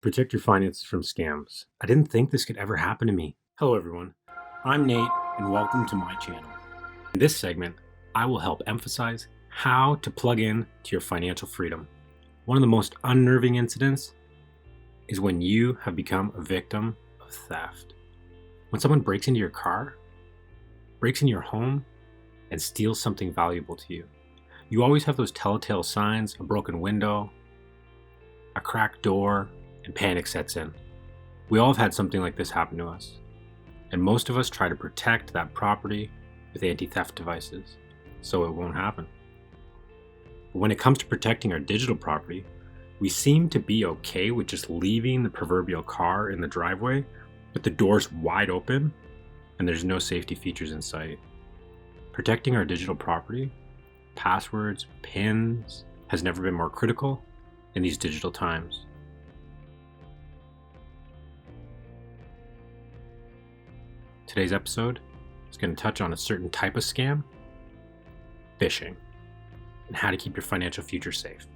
Protect your finances from scams. I didn't think this could ever happen to me. Hello, everyone. I'm Nate, and welcome to my channel. In this segment, I will help emphasize how to plug in to your financial freedom. One of the most unnerving incidents is when you have become a victim of theft. When someone breaks into your car, breaks into your home, and steals something valuable to you. You always have those telltale signs: a broken window, a cracked door, and panic sets in. We all have had something like this happen to us, and most of us try to protect that property with anti-theft devices so it won't happen. But when it comes to protecting our digital property, we seem to be okay with just leaving the proverbial car in the driveway with the doors wide open and there's no safety features in sight. Protecting our digital property, passwords, PINs, has never been more critical in these digital times. Today's episode is going to touch on a certain type of scam, phishing, and how to keep your financial future safe.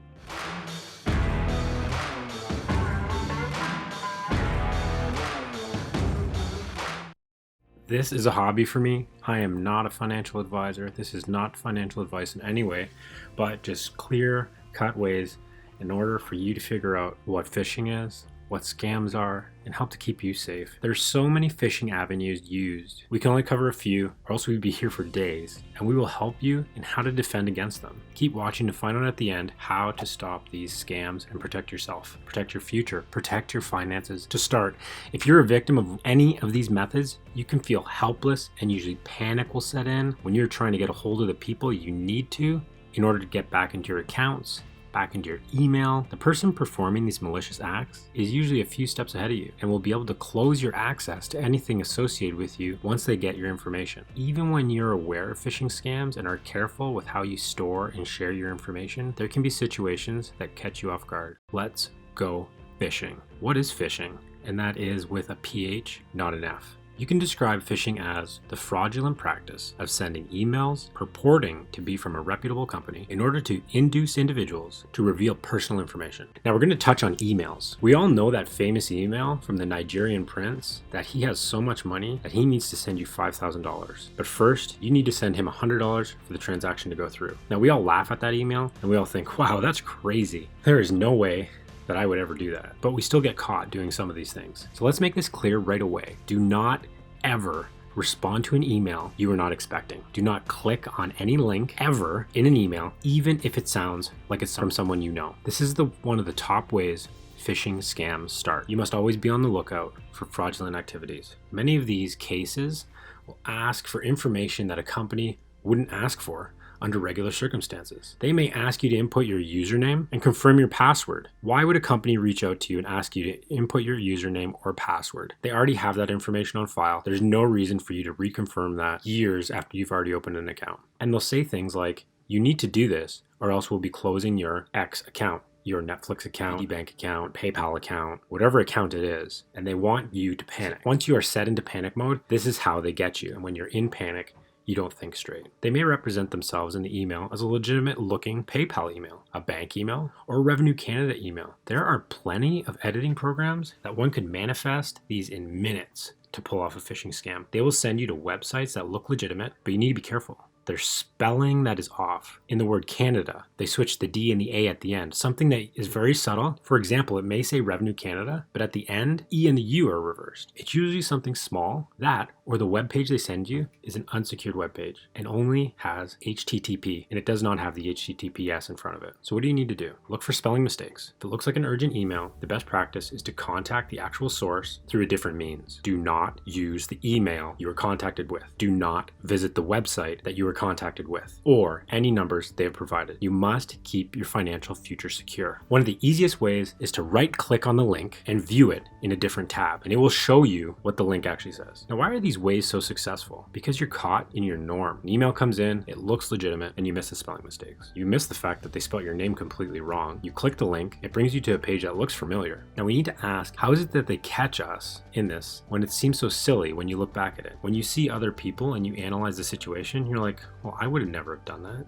This is a hobby for me. I am not a financial advisor. This is not financial advice in any way, but just clear-cut ways in order for you to figure out what phishing is, what scams are, and help to keep you safe. There's so many phishing avenues used. We can only cover a few, or else we'd be here for days, and we will help you in how to defend against them. Keep watching to find out at the end how to stop these scams and protect yourself, protect your future, protect your finances. To start, if you're a victim of any of these methods, you can feel helpless and usually panic will set in when you're trying to get a hold of the people you need to in order to get back into your accounts, back into your email. The person performing these malicious acts is usually a few steps ahead of you and will be able to close your access to anything associated with you once they get your information. Even when you're aware of phishing scams and are careful with how you store and share your information, there can be situations that catch you off guard. Let's go phishing. What is phishing? And that is with a PH, not an F. You can describe phishing as the fraudulent practice of sending emails purporting to be from a reputable company in order to induce individuals to reveal personal information. Now we're going to touch on emails. We all know that famous email from the Nigerian prince that he has so much money that he needs to send you $5,000. But first, you need to send him $100 for the transaction to go through. Now we all laugh at that email and we all think, wow, that's crazy. There is no way that I would ever do that. But we still get caught doing some of these things. So let's make this clear right away. Do not ever respond to an email you are not expecting. Do not click on any link ever in an email, even if it sounds like it's from someone you know. This is one of the top ways phishing scams start. You must always be on the lookout for fraudulent activities. Many of these cases will ask for information that a company wouldn't ask for under regular circumstances. They may ask you to input your username and confirm your password. Why would a company reach out to you and ask you to input your username or password? They already have that information on file. There's no reason for you to reconfirm that years after you've already opened an account. And they'll say things like, you need to do this or else we'll be closing your X account, your Netflix account, bank account, PayPal account, whatever account it is, and they want you to panic. Once you are set into panic mode, this is how they get you. And when you're in panic, you don't think straight. They may represent themselves in the email as a legitimate looking PayPal email, a bank email, or a Revenue Canada email. There are plenty of editing programs that one could manifest these in minutes to pull off a phishing scam. They will send you to websites that look legitimate, but you need to be careful. There's spelling that is off. In the word Canada, they switch the D and the A at the end, something that is very subtle. For example, it may say Revenue Canada, but at the end, E and the U are reversed. It's usually something small. That, or the web page they send you, is an unsecured web page and only has HTTP, and it does not have the HTTPS in front of it. So what do you need to do? Look for spelling mistakes. If it looks like an urgent email, the best practice is to contact the actual source through a different means. Do not use the email you were contacted with. Do not visit the website that you were contacted with, or any numbers they have provided. You must keep your financial future secure. One of the easiest ways is to right-click on the link and view it in a different tab, and it will show you what the link actually says. Now, why are these ways so successful? Because you're caught in your norm. An email comes in, it looks legitimate, and you miss the spelling mistakes. You miss the fact that they spelled your name completely wrong. You click the link, it brings you to a page that looks familiar. Now, we need to ask, how is it that they catch us in this when it seems so silly when you look back at it? When you see other people and you analyze the situation, you're like, well, I would never have done that.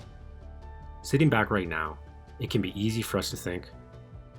Sitting back right now, it can be easy for us to think,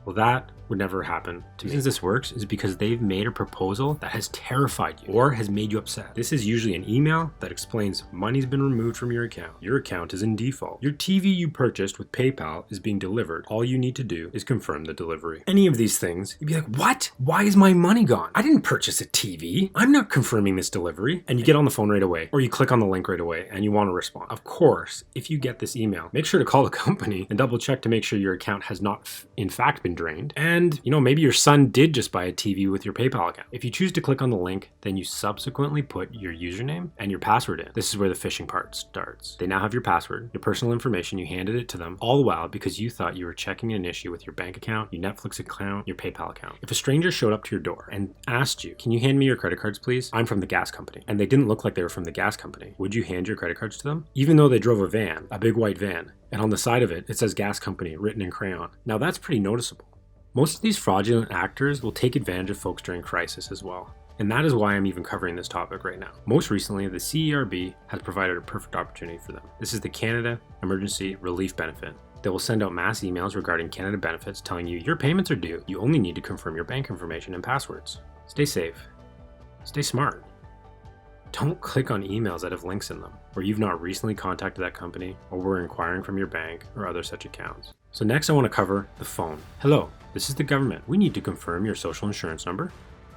well, that would never happen to me. Since this works is because they've made a proposal that has terrified you or has made you upset. This is usually an email that explains money's been removed from your account. Your account is in default. Your TV you purchased with PayPal is being delivered. All you need to do is confirm the delivery. Any of these things, you'd be like, what? Why is my money gone? I didn't purchase a TV. I'm not confirming this delivery. And you get on the phone right away, or you click on the link right away and you want to respond. Of course, if you get this email, make sure to call the company and double check to make sure your account has not in fact been drained. And maybe your son did just buy a TV with your PayPal account. If you choose to click on the link, then you subsequently put your username and your password in. This is where the phishing part starts. They now have your password, your personal information, you handed it to them, all the while because you thought you were checking an issue with your bank account, your Netflix account, your PayPal account. If a stranger showed up to your door and asked you, can you hand me your credit cards please? I'm from the gas company. And they didn't look like they were from the gas company. Would you hand your credit cards to them? Even though they drove a van, a big white van, and on the side of it says gas company written in crayon. Now that's pretty noticeable. Most of these fraudulent actors will take advantage of folks during crisis as well. And that is why I'm even covering this topic right now. Most recently, the CERB has provided a perfect opportunity for them. This is the Canada Emergency Relief Benefit. They will send out mass emails regarding Canada benefits telling you your payments are due. You only need to confirm your bank information and passwords. Stay safe. Stay smart. Don't click on emails that have links in them, or you've not recently contacted that company, or were inquiring from your bank or other such accounts. So next I want to cover the phone. Hello, this is the government. We need to confirm your social insurance number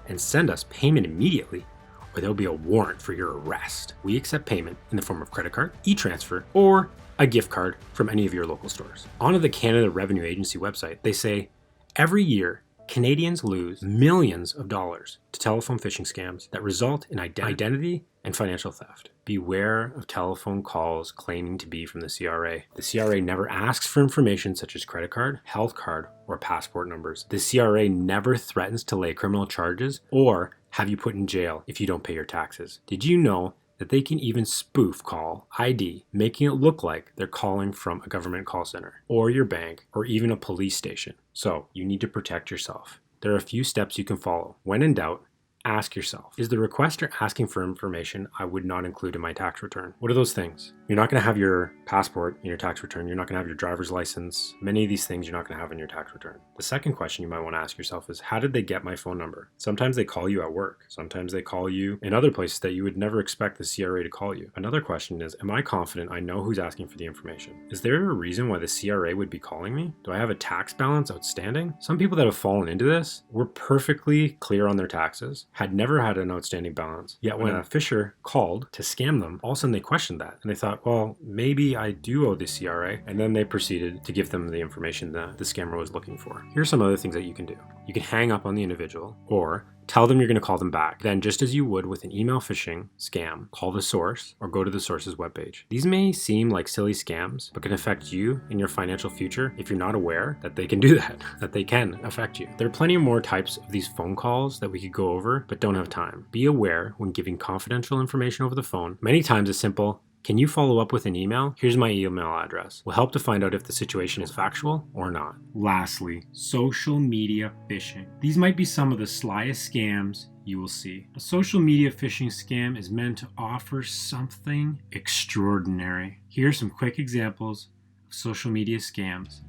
and send us payment immediately, or there'll be a warrant for your arrest. We accept payment in the form of credit card, e-transfer, or a gift card from any of your local stores. On the Canada Revenue Agency website, they say every year Canadians lose millions of dollars to telephone phishing scams that result in identity and financial theft. Beware of telephone calls claiming to be from the CRA. The CRA never asks for information such as credit card, health card, or passport numbers. The CRA never threatens to lay criminal charges or have you put in jail if you don't pay your taxes. Did you know that they can even spoof call ID, making it look like they're calling from a government call center, or your bank, or even a police station? So you need to protect yourself. There are a few steps you can follow. When in doubt, ask yourself, is the requester asking for information I would not include in my tax return? What are those things? You're not going to have your passport in your tax return. You're not going to have your driver's license. Many of these things you're not going to have in your tax return. The second question you might want to ask yourself is, how did they get my phone number? Sometimes they call you at work. Sometimes they call you in other places that you would never expect the CRA to call you. Another question is, am I confident I know who's asking for the information? Is there a reason why the CRA would be calling me? Do I have a tax balance outstanding? Some people that have fallen into this were perfectly clear on their taxes, had never had an outstanding balance. Yet when a phisher called to scam them, all of a sudden they questioned that. And they thought, well, maybe I do owe the CRA. And then they proceeded to give them the information that the scammer was looking for. Here's some other things that you can do. You can hang up on the individual or tell them you're going to call them back. Then, just as you would with an email phishing scam, call the source or go to the source's webpage. These may seem like silly scams, but can affect you and your financial future if you're not aware that they can do that, that they can affect you. There are plenty more types of these phone calls that we could go over, but don't have time. Be aware when giving confidential information over the phone. Many times a simple, can you follow up with an email? Here's my email address. Will help to find out if the situation is factual or not. Lastly, social media phishing. These might be some of the slyest scams you will see. A social media phishing scam is meant to offer something extraordinary. Here are some quick examples of social media scams.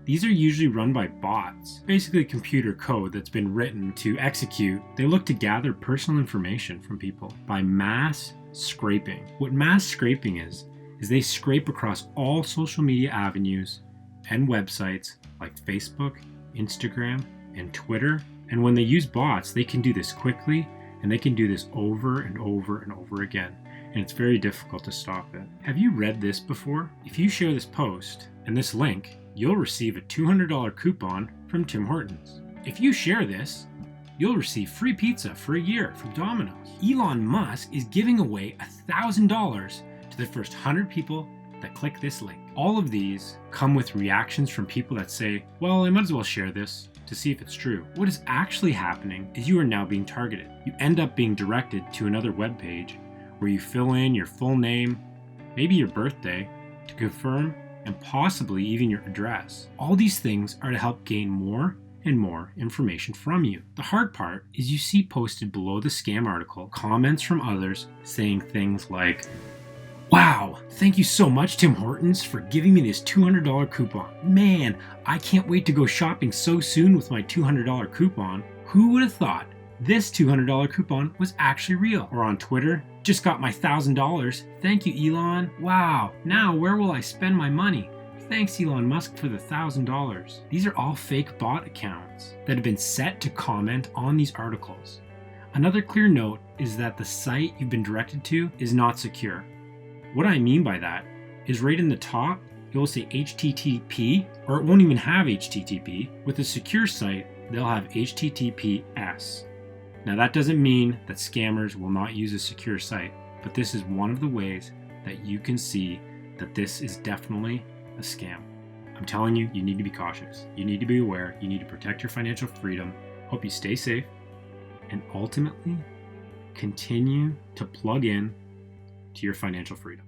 These are usually run by bots, basically computer code that's been written to execute. They look to gather personal information from people by mass scraping. What mass scraping is they scrape across all social media avenues and websites like Facebook, Instagram, and Twitter. And when they use bots, they can do this quickly and they can do this over and over and over again. And it's very difficult to stop it. Have you read this before? If you share this post and this link, you'll receive a $200 coupon from Tim Hortons. If you share this, you'll receive free pizza for a year from Domino's. Elon Musk is giving away $1,000 to the first 100 people that click this link. All of these come with reactions from people that say, well, I might as well share this to see if it's true. What is actually happening is you are now being targeted. You end up being directed to another web page where you fill in your full name, maybe your birthday, to confirm and possibly even your address. All these things are to help gain more and more information from you. The hard part is you see posted below the scam article comments from others saying things like, Wow, thank you so much, Tim Hortons, for giving me this $200 coupon. Man, I can't wait to go shopping so soon with my $200 coupon. Who would have thought this $200 coupon was actually real? Or on Twitter, just got my $1,000. Thank you, Elon. Wow, now where will I spend my money? Thanks, Elon Musk, for the $1,000. These are all fake bot accounts that have been set to comment on these articles. Another clear note is that the site you've been directed to is not secure. What I mean by that is right in the top, it will say HTTP, or it won't even have HTTP. With a secure site, they'll have HTTPS. Now that doesn't mean that scammers will not use a secure site, but this is one of the ways that you can see that this is definitely a scam. I'm telling you, you need to be cautious. You need to be aware. You need to protect your financial freedom. Hope you stay safe, and ultimately continue to plug in to your financial freedom.